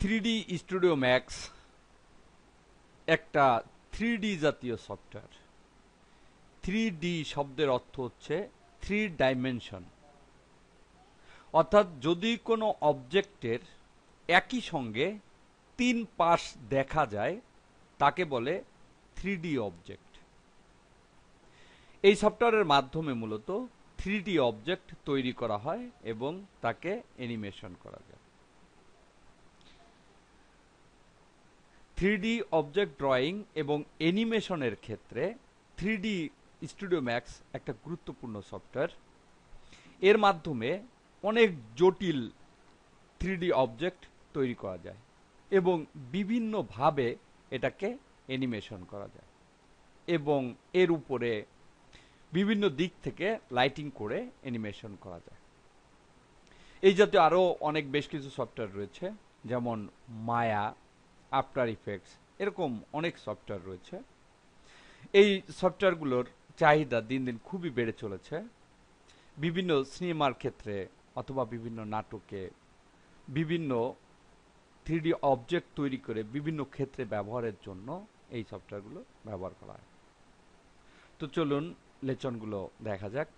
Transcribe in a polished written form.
3D studio max একটা 3D জাতীয় software. 3D শব্দের অর্থ হচ্ছে 3 ডাইমেনশন, অর্থাৎ যদি কোনো অবজেক্টের একই সঙ্গে 3 পাশ দেখা যায় তাকে বলে 3D অবজেক্ট। এই সফটওয়্যারের মাধ্যমে মূলত 3D অবজেক্ট তৈরি করা হয় এবং তাকে অ্যানিমেশন করা যায়। 3D অবজেক্ট ড্রয়িং এবং অ্যানিমেশনের ক্ষেত্রে 3D স্টুডিও ম্যাক্স একটা গুরুত্বপূর্ণ সফটওয়্যার। এর মাধ্যমে অনেক জটিল 3D অবজেক্ট তৈরি করা যায় এবং বিভিন্নভাবে এটাকে অ্যানিমেশন করা যায় এবং এর উপরে বিভিন্ন দিক থেকে লাইটিং করে অ্যানিমেশন করা যায়। এই জাতীয় আরও অনেক বেশ কিছু সফটওয়্যার রয়েছে, যেমন মায়া, আফটার ইফেক্টস, এরকম অনেক সফটওয়্যার রয়েছে। এই সফটওয়্যারগুলোর চাহিদা দিন দিন খুবই বেড়ে চলেছে। বিভিন্ন সিনেমার ক্ষেত্রে অথবা বিভিন্ন নাটকে বিভিন্ন 3D অবজেক্ট তৈরি করে বিভিন্ন ক্ষেত্রে ব্যবহারের জন্য এই সফটওয়্যারগুলো ব্যবহার করা হয়। তো চলুন লেসনগুলো দেখা যাক।